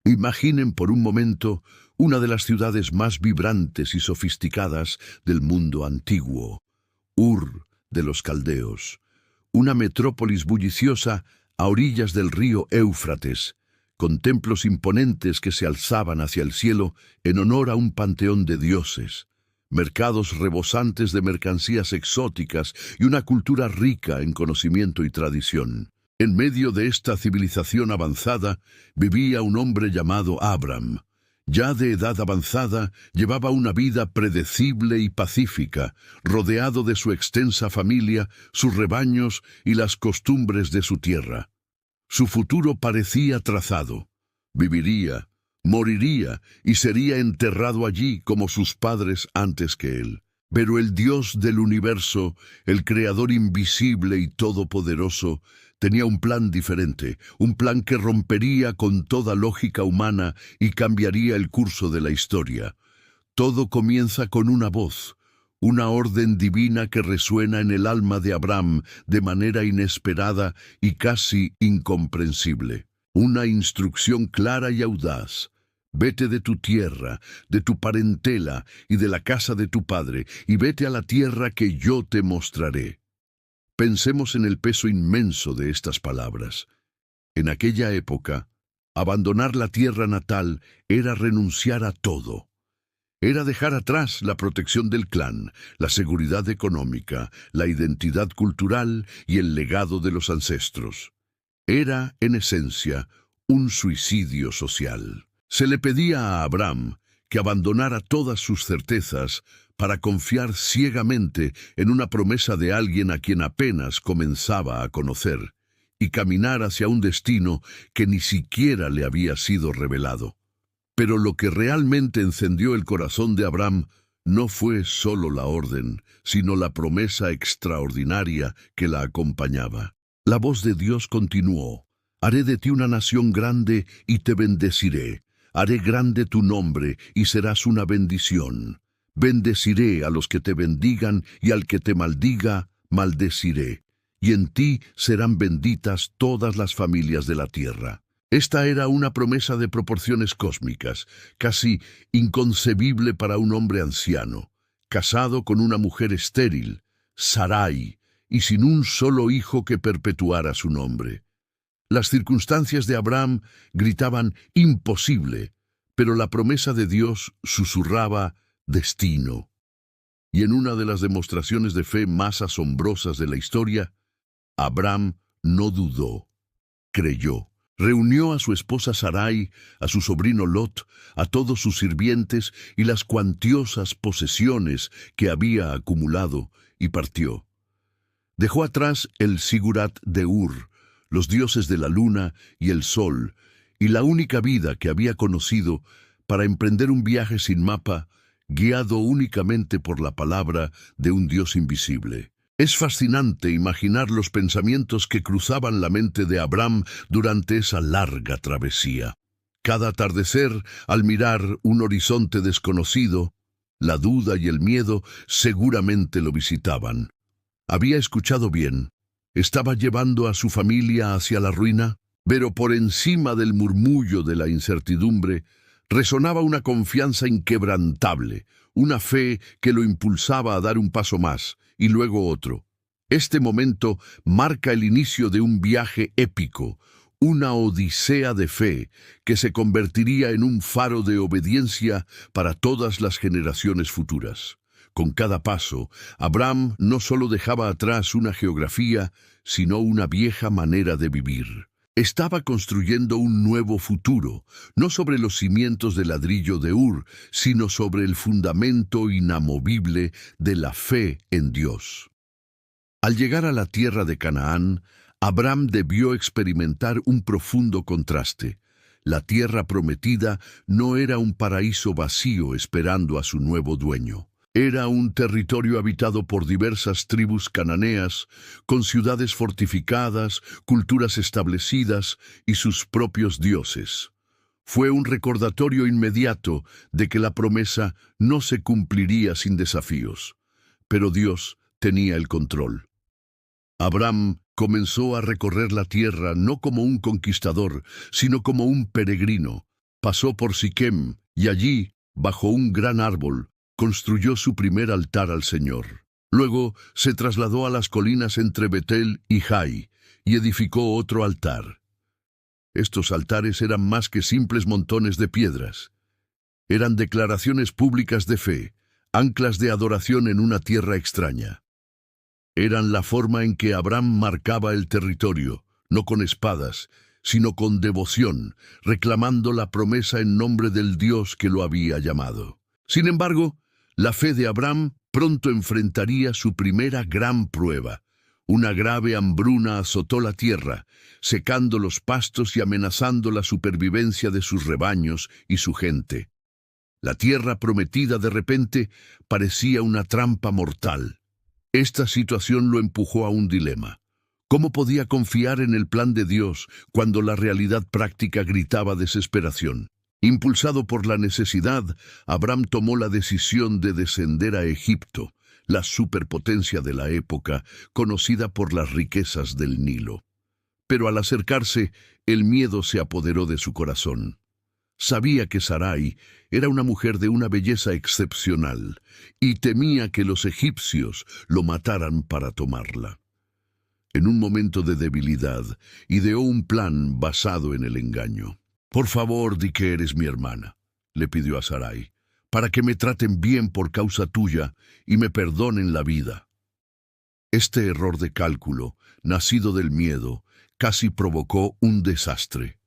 Imaginen por un momento una de las ciudades más vibrantes y sofisticadas del mundo antiguo, Ur de los Caldeos, una metrópolis bulliciosa a orillas del río Éufrates, con templos imponentes que se alzaban hacia el cielo en honor a un panteón de dioses, mercados rebosantes de mercancías exóticas y una cultura rica en conocimiento y tradición. En medio de esta civilización avanzada vivía un hombre llamado Abram. Ya de edad avanzada, llevaba una vida predecible y pacífica, rodeado de su extensa familia, sus rebaños y las costumbres de su tierra. Su futuro parecía trazado. Viviría, moriría y sería enterrado allí como sus padres antes que él. Pero el Dios del universo, el Creador invisible y todopoderoso, tenía un plan diferente, un plan que rompería con toda lógica humana y cambiaría el curso de la historia. Todo comienza con una voz, una orden divina que resuena en el alma de Abram de manera inesperada y casi incomprensible. Una instrucción clara y audaz. Vete de tu tierra, de tu parentela y de la casa de tu padre, y vete a la tierra que yo te mostraré. Pensemos en el peso inmenso de estas palabras. En aquella época, abandonar la tierra natal era renunciar a todo. Era dejar atrás la protección del clan, la seguridad económica, la identidad cultural y el legado de los ancestros. Era, en esencia, un suicidio social. Se le pedía a Abram que abandonara todas sus certezas para confiar ciegamente en una promesa de alguien a quien apenas comenzaba a conocer, y caminar hacia un destino que ni siquiera le había sido revelado. Pero lo que realmente encendió el corazón de Abram no fue solo la orden, sino la promesa extraordinaria que la acompañaba. La voz de Dios continuó: «Haré de ti una nación grande y te bendeciré. Haré grande tu nombre y serás una bendición. Bendeciré a los que te bendigan y al que te maldiga, maldeciré. Y en ti serán benditas todas las familias de la tierra». Esta era una promesa de proporciones cósmicas, casi inconcebible para un hombre anciano, casado con una mujer estéril, Sarai, y sin un solo hijo que perpetuara su nombre. Las circunstancias de Abram gritaban imposible, pero la promesa de Dios susurraba destino. Y en una de las demostraciones de fe más asombrosas de la historia, Abram no dudó, creyó. Reunió a su esposa Sarai, a su sobrino Lot, a todos sus sirvientes y las cuantiosas posesiones que había acumulado, y partió. Dejó atrás el Sigurat de Ur, los dioses de la luna y el sol, y la única vida que había conocido, para emprender un viaje sin mapa, guiado únicamente por la palabra de un Dios invisible. Es fascinante imaginar los pensamientos que cruzaban la mente de Abram durante esa larga travesía. Cada atardecer, al mirar un horizonte desconocido, la duda y el miedo seguramente lo visitaban. Había escuchado bien. ¿Estaba llevando a su familia hacia la ruina? Pero por encima del murmullo de la incertidumbre, resonaba una confianza inquebrantable, una fe que lo impulsaba a dar un paso más, y luego otro. Este momento marca el inicio de un viaje épico, una odisea de fe que se convertiría en un faro de obediencia para todas las generaciones futuras. Con cada paso, Abram no solo dejaba atrás una geografía, sino una vieja manera de vivir. Estaba construyendo un nuevo futuro, no sobre los cimientos de ladrillo de Ur, sino sobre el fundamento inamovible de la fe en Dios. Al llegar a la tierra de Canaán, Abram debió experimentar un profundo contraste. La tierra prometida no era un paraíso vacío esperando a su nuevo dueño. Era un territorio habitado por diversas tribus cananeas, con ciudades fortificadas, culturas establecidas y sus propios dioses. Fue un recordatorio inmediato de que la promesa no se cumpliría sin desafíos, pero Dios tenía el control. Abram comenzó a recorrer la tierra no como un conquistador, sino como un peregrino, pasó por Siquem y allí, bajo un gran árbol, construyó su primer altar al Señor. Luego se trasladó a las colinas entre Betel y Jai y edificó otro altar. Estos altares eran más que simples montones de piedras. Eran declaraciones públicas de fe, anclas de adoración en una tierra extraña. Eran la forma en que Abraham marcaba el territorio, no con espadas, sino con devoción, reclamando la promesa en nombre del Dios que lo había llamado. Sin embargo, la fe de Abraham pronto enfrentaría su primera gran prueba. Una grave hambruna azotó la tierra, secando los pastos y amenazando la supervivencia de sus rebaños y su gente. La tierra prometida de repente parecía una trampa mortal. Esta situación lo empujó a un dilema. ¿Cómo podía confiar en el plan de Dios cuando la realidad práctica gritaba desesperación? Impulsado por la necesidad, Abraham tomó la decisión de descender a Egipto, la superpotencia de la época, conocida por las riquezas del Nilo. Pero al acercarse, el miedo se apoderó de su corazón. Sabía que Sarai era una mujer de una belleza excepcional y temía que los egipcios lo mataran para tomarla. En un momento de debilidad, ideó un plan basado en el engaño. «Por favor, di que eres mi hermana», le pidió a Sarai, «para que me traten bien por causa tuya y me perdonen la vida». Este error de cálculo, nacido del miedo, casi provocó un desastre.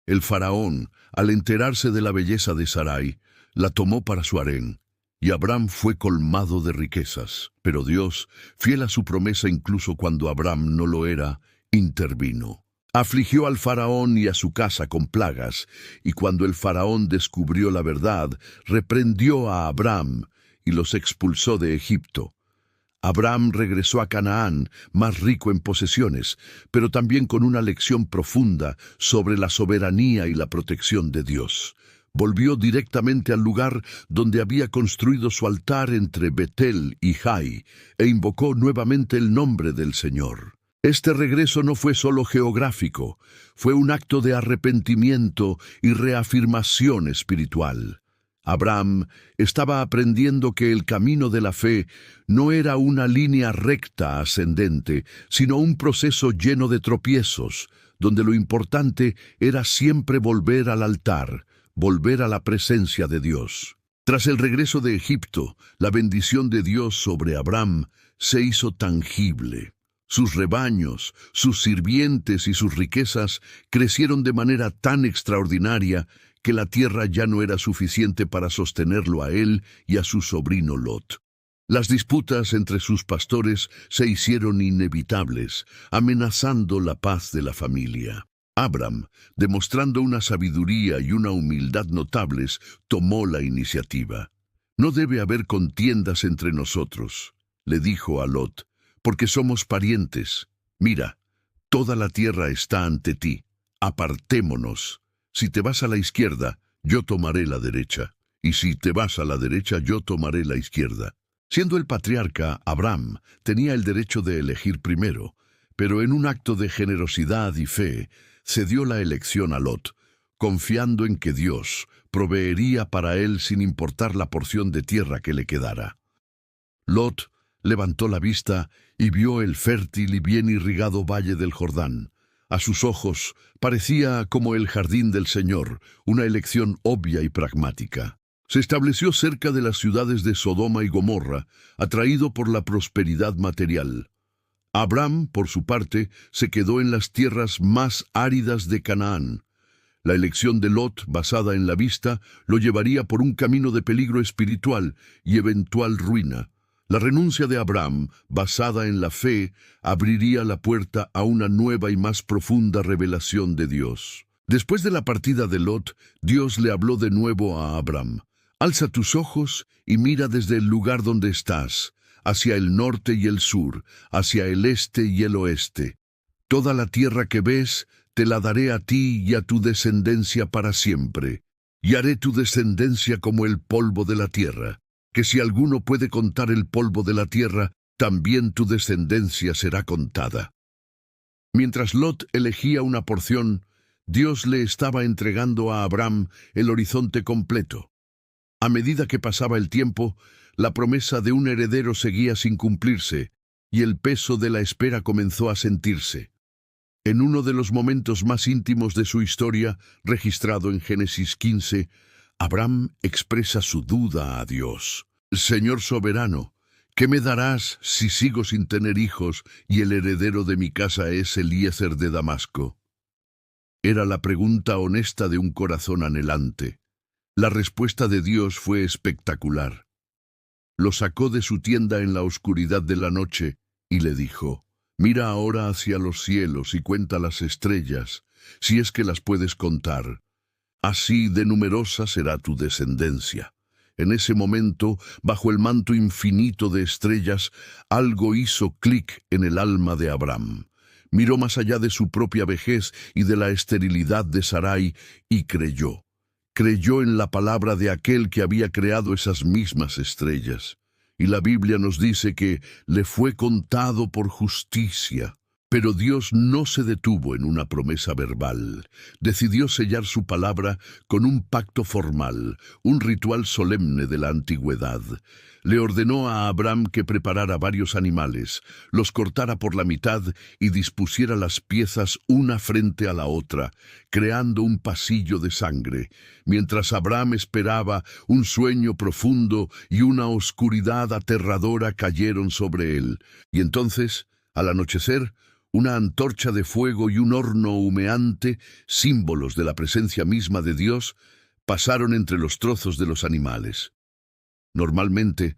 El faraón, al enterarse de la belleza de Sarai, la tomó para su harén, y Abraham fue colmado de riquezas. Pero Dios, fiel a su promesa incluso cuando Abraham no lo era, intervino. Afligió al faraón y a su casa con plagas, y cuando el faraón descubrió la verdad, reprendió a Abraham y los expulsó de Egipto. Abraham regresó a Canaán, más rico en posesiones, pero también con una lección profunda sobre la soberanía y la protección de Dios. Volvió directamente al lugar donde había construido su altar entre Betel y Jai, e invocó nuevamente el nombre del Señor. Este regreso no fue solo geográfico, fue un acto de arrepentimiento y reafirmación espiritual. Abraham estaba aprendiendo que el camino de la fe no era una línea recta ascendente, sino un proceso lleno de tropiezos, donde lo importante era siempre volver al altar, volver a la presencia de Dios. Tras el regreso de Egipto, la bendición de Dios sobre Abraham se hizo tangible. Sus rebaños, sus sirvientes y sus riquezas crecieron de manera tan extraordinaria que la tierra ya no era suficiente para sostenerlo a él y a su sobrino Lot. Las disputas entre sus pastores se hicieron inevitables, amenazando la paz de la familia. Abraham, demostrando una sabiduría y una humildad notables, tomó la iniciativa. «No debe haber contiendas entre nosotros», le dijo a Lot, «porque somos parientes. Mira, toda la tierra está ante ti. Apartémonos. Si te vas a la izquierda, yo tomaré la derecha, y si te vas a la derecha, yo tomaré la izquierda». Siendo el patriarca, Abraham tenía el derecho de elegir primero, pero en un acto de generosidad y fe, cedió la elección a Lot, confiando en que Dios proveería para él sin importar la porción de tierra que le quedara. Lot levantó la vista y vio el fértil y bien irrigado valle del Jordán. A sus ojos parecía como el jardín del Señor, una elección obvia y pragmática. Se estableció cerca de las ciudades de Sodoma y Gomorra, atraído por la prosperidad material. Abraham, por su parte, se quedó en las tierras más áridas de Canaán. La elección de Lot, basada en la vista, lo llevaría por un camino de peligro espiritual y eventual ruina. La renuncia de Abraham, basada en la fe, abriría la puerta a una nueva y más profunda revelación de Dios. Después de la partida de Lot, Dios le habló de nuevo a Abraham. «Alza tus ojos y mira desde el lugar donde estás, hacia el norte y el sur, hacia el este y el oeste. Toda la tierra que ves, te la daré a ti y a tu descendencia para siempre, y haré tu descendencia como el polvo de la tierra, que si alguno puede contar el polvo de la tierra, también tu descendencia será contada». Mientras Lot elegía una porción, Dios le estaba entregando a Abraham el horizonte completo. A medida que pasaba el tiempo, la promesa de un heredero seguía sin cumplirse, y el peso de la espera comenzó a sentirse. En uno de los momentos más íntimos de su historia, registrado en Génesis 15, Abraham expresa su duda a Dios. Señor soberano, ¿qué me darás si sigo sin tener hijos y el heredero de mi casa es Eliezer de Damasco? Era la pregunta honesta de un corazón anhelante. La respuesta de Dios fue espectacular. Lo sacó de su tienda en la oscuridad de la noche y le dijo: mira ahora hacia los cielos y cuenta las estrellas, si es que las puedes contar. Así de numerosa será tu descendencia. En ese momento, bajo el manto infinito de estrellas, algo hizo clic en el alma de Abraham. Miró más allá de su propia vejez y de la esterilidad de Sarai y creyó. Creyó en la palabra de aquel que había creado esas mismas estrellas. Y la Biblia nos dice que le fue contado por justicia. Pero Dios no se detuvo en una promesa verbal. Decidió sellar su palabra con un pacto formal, un ritual solemne de la antigüedad. Le ordenó a Abraham que preparara varios animales, los cortara por la mitad y dispusiera las piezas una frente a la otra, creando un pasillo de sangre. Mientras Abraham esperaba, un sueño profundo y una oscuridad aterradora cayeron sobre él. Y entonces, al anochecer, una antorcha de fuego y un horno humeante, símbolos de la presencia misma de Dios, pasaron entre los trozos de los animales. Normalmente,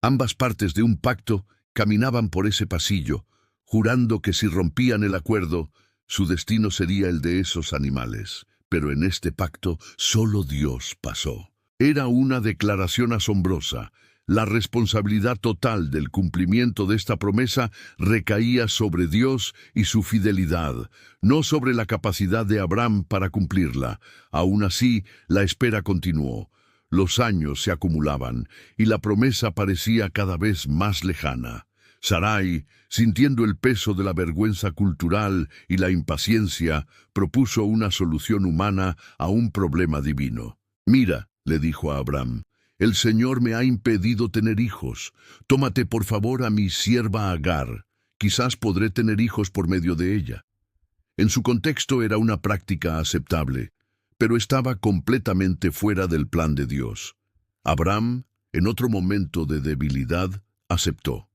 ambas partes de un pacto caminaban por ese pasillo, jurando que si rompían el acuerdo, su destino sería el de esos animales. Pero en este pacto solo Dios pasó. Era una declaración asombrosa. La responsabilidad total del cumplimiento de esta promesa recaía sobre Dios y su fidelidad, no sobre la capacidad de Abraham para cumplirla. Aún así, la espera continuó. Los años se acumulaban y la promesa parecía cada vez más lejana. Sarai, sintiendo el peso de la vergüenza cultural y la impaciencia, propuso una solución humana a un problema divino. Mira, le dijo a Abraham, el Señor me ha impedido tener hijos. Tómate por favor a mi sierva Agar. Quizás podré tener hijos por medio de ella. En su contexto era una práctica aceptable, pero estaba completamente fuera del plan de Dios. Abraham, en otro momento de debilidad, aceptó.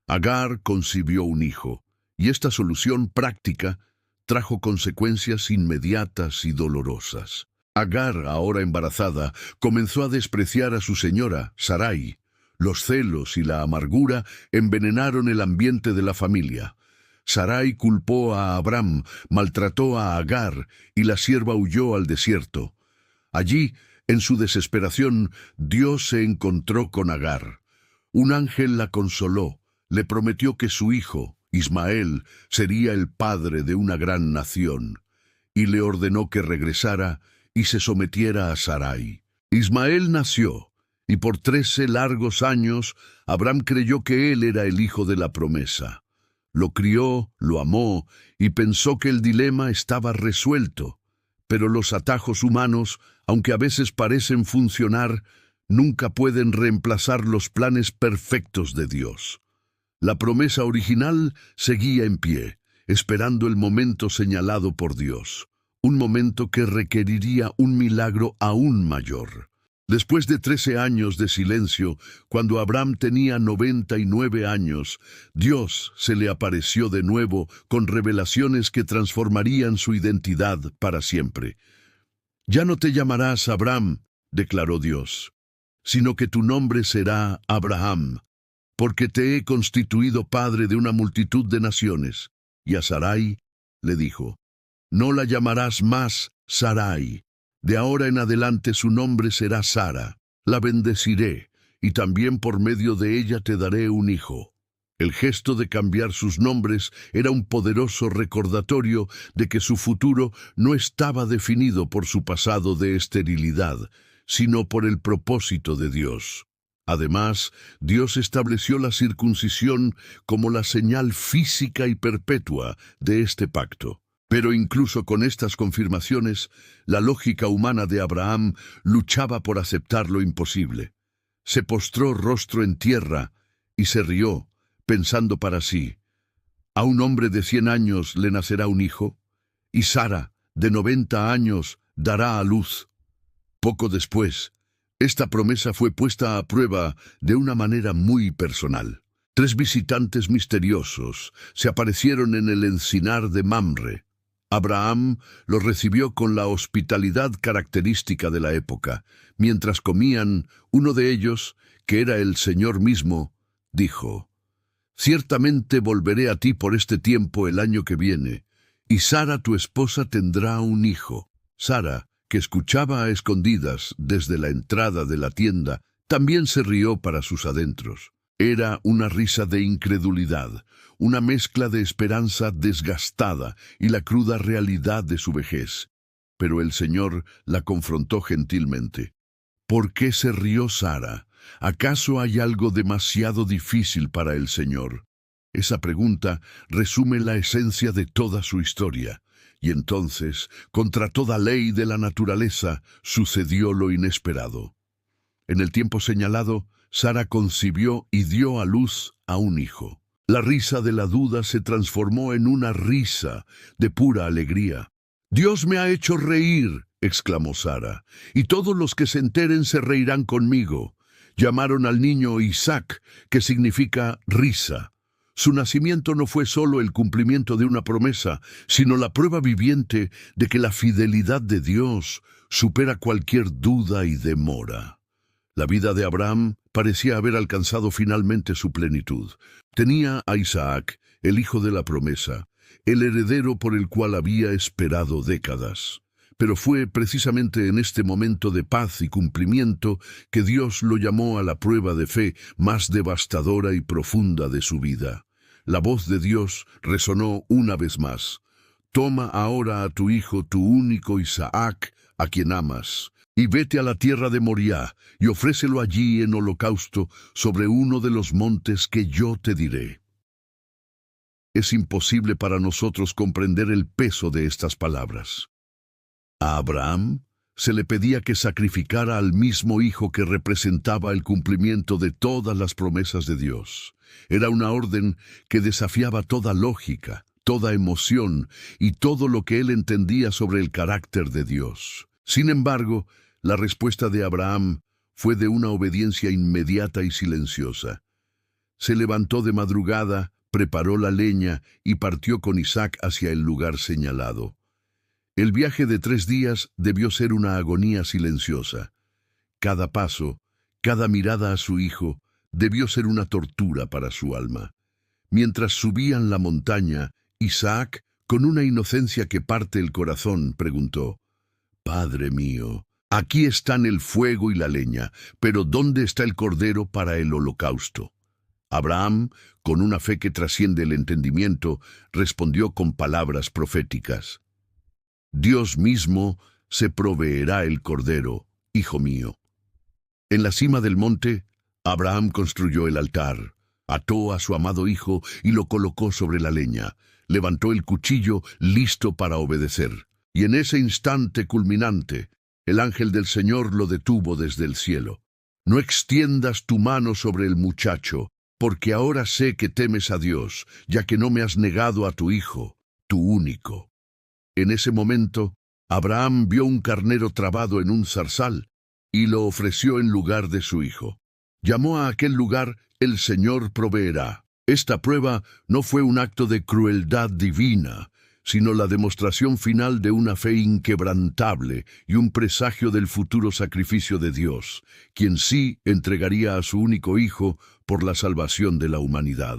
Agar concibió un hijo, y esta solución práctica trajo consecuencias inmediatas y dolorosas. Agar, ahora embarazada, comenzó a despreciar a su señora, Sarai. Los celos y la amargura envenenaron el ambiente de la familia. Sarai culpó a Abraham, maltrató a Agar, y la sierva huyó al desierto. Allí, en su desesperación, Dios se encontró con Agar. Un ángel la consoló, le prometió que su hijo, Ismael, sería el padre de una gran nación, y le ordenó que regresara y se sometiera a Sarai. Ismael nació, y por 13 largos años Abraham creyó que él era el hijo de la promesa. Lo crió, lo amó, y pensó que el dilema estaba resuelto. Pero los atajos humanos, aunque a veces parecen funcionar, nunca pueden reemplazar los planes perfectos de Dios. La promesa original seguía en pie, esperando el momento señalado por Dios. Un momento que requeriría un milagro aún mayor. Después de 13 años de silencio, cuando Abraham tenía 99 años, Dios se le apareció de nuevo con revelaciones que transformarían su identidad para siempre. «Ya no te llamarás Abraham», declaró Dios, «sino que tu nombre será Abraham, porque te he constituido padre de una multitud de naciones». Y a Sarai le dijo, «No la llamarás más Sarai. De ahora en adelante su nombre será Sara. La bendeciré, y también por medio de ella te daré un hijo». El gesto de cambiar sus nombres era un poderoso recordatorio de que su futuro no estaba definido por su pasado de esterilidad, sino por el propósito de Dios. Además, Dios estableció la circuncisión como la señal física y perpetua de este pacto. Pero incluso con estas confirmaciones, la lógica humana de Abraham luchaba por aceptar lo imposible. Se postró rostro en tierra y se rió, pensando para sí: ¿a un hombre de 100 años le nacerá un hijo? Y Sara, de 90 años, dará a luz. Poco después, esta promesa fue puesta a prueba de una manera muy personal. 3 visitantes misteriosos se aparecieron en el encinar de Mamre. Abraham los recibió con la hospitalidad característica de la época. Mientras comían, uno de ellos, que era el Señor mismo, dijo: «Ciertamente volveré a ti por este tiempo el año que viene, y Sara tu esposa tendrá un hijo». Sara, que escuchaba a escondidas desde la entrada de la tienda, también se rió para sus adentros. Era una risa de incredulidad, una mezcla de esperanza desgastada y la cruda realidad de su vejez. Pero el Señor la confrontó gentilmente. ¿Por qué se rió Sara? ¿Acaso hay algo demasiado difícil para el Señor? Esa pregunta resume la esencia de toda su historia. Y entonces, contra toda ley de la naturaleza, sucedió lo inesperado. En el tiempo señalado, Sara concibió y dio a luz a un hijo. La risa de la duda se transformó en una risa de pura alegría. «Dios me ha hecho reír», exclamó Sara, «y todos los que se enteren se reirán conmigo». Llamaron al niño Isaac, que significa risa. Su nacimiento no fue solo el cumplimiento de una promesa, sino la prueba viviente de que la fidelidad de Dios supera cualquier duda y demora. La vida de Abraham parecía haber alcanzado finalmente su plenitud. Tenía a Isaac, el hijo de la promesa, el heredero por el cual había esperado décadas. Pero fue precisamente en este momento de paz y cumplimiento que Dios lo llamó a la prueba de fe más devastadora y profunda de su vida. La voz de Dios resonó una vez más: «Toma ahora a tu hijo, tu único Isaac, a quien amas, y vete a la tierra de Moriah, y ofrécelo allí en holocausto sobre uno de los montes que yo te diré». Es imposible para nosotros comprender el peso de estas palabras. A Abraham se le pedía que sacrificara al mismo hijo que representaba el cumplimiento de todas las promesas de Dios. Era una orden que desafiaba toda lógica, toda emoción y todo lo que él entendía sobre el carácter de Dios. Sin embargo, la respuesta de Abraham fue de una obediencia inmediata y silenciosa. Se levantó de madrugada, preparó la leña y partió con Isaac hacia el lugar señalado. El viaje de 3 días debió ser una agonía silenciosa. Cada paso, cada mirada a su hijo, debió ser una tortura para su alma. Mientras subían la montaña, Isaac, con una inocencia que parte el corazón, preguntó: «Padre mío, aquí están el fuego y la leña, pero ¿dónde está el cordero para el holocausto?». Abraham, con una fe que trasciende el entendimiento, respondió con palabras proféticas: «Dios mismo se proveerá el cordero, hijo mío». En la cima del monte, Abraham construyó el altar, ató a su amado hijo y lo colocó sobre la leña, levantó el cuchillo listo para obedecer. Y en ese instante culminante, el ángel del Señor lo detuvo desde el cielo. «No extiendas tu mano sobre el muchacho, porque ahora sé que temes a Dios, ya que no me has negado a tu hijo, tu único». En ese momento, Abraham vio un carnero trabado en un zarzal y lo ofreció en lugar de su hijo. Llamó a aquel lugar «El Señor proveerá». Esta prueba no fue un acto de crueldad divina, sino la demostración final de una fe inquebrantable y un presagio del futuro sacrificio de Dios, quien sí entregaría a su único hijo por la salvación de la humanidad.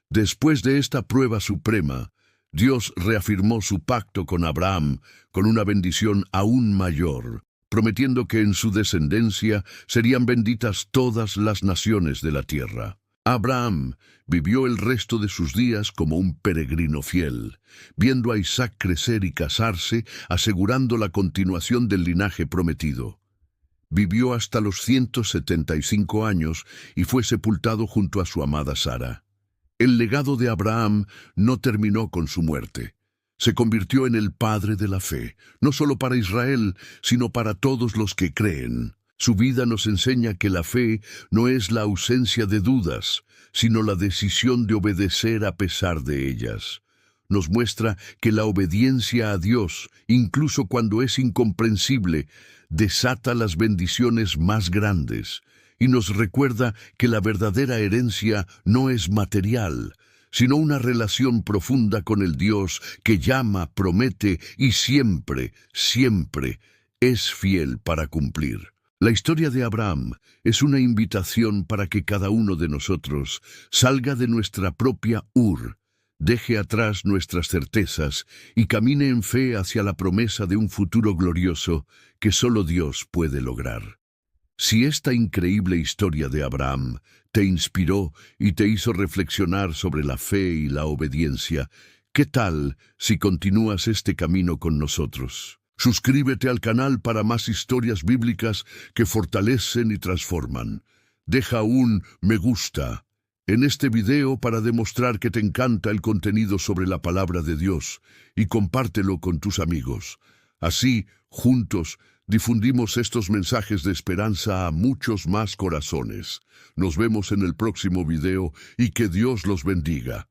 Después de esta prueba suprema, Dios reafirmó su pacto con Abraham con una bendición aún mayor, prometiendo que en su descendencia serían benditas todas las naciones de la tierra. Abraham vivió el resto de sus días como un peregrino fiel, viendo a Isaac crecer y casarse, asegurando la continuación del linaje prometido. Vivió hasta los 175 años y fue sepultado junto a su amada Sara. El legado de Abraham no terminó con su muerte. Se convirtió en el padre de la fe, no solo para Israel, sino para todos los que creen. Su vida nos enseña que la fe no es la ausencia de dudas, sino la decisión de obedecer a pesar de ellas. Nos muestra que la obediencia a Dios, incluso cuando es incomprensible, desata las bendiciones más grandes, y nos recuerda que la verdadera herencia no es material, sino una relación profunda con el Dios que llama, promete y siempre, siempre es fiel para cumplir. La historia de Abraham es una invitación para que cada uno de nosotros salga de nuestra propia deje atrás nuestras certezas y camine en fe hacia la promesa de un futuro glorioso que solo Dios puede lograr. Si esta increíble historia de Abraham te inspiró y te hizo reflexionar sobre la fe y la obediencia, ¿qué tal si continúas este camino con nosotros? Suscríbete al canal para más historias bíblicas que fortalecen y transforman. Deja un me gusta en este video para demostrar que te encanta el contenido sobre la palabra de Dios y compártelo con tus amigos. Así, juntos, difundimos estos mensajes de esperanza a muchos más corazones. Nos vemos en el próximo video y que Dios los bendiga.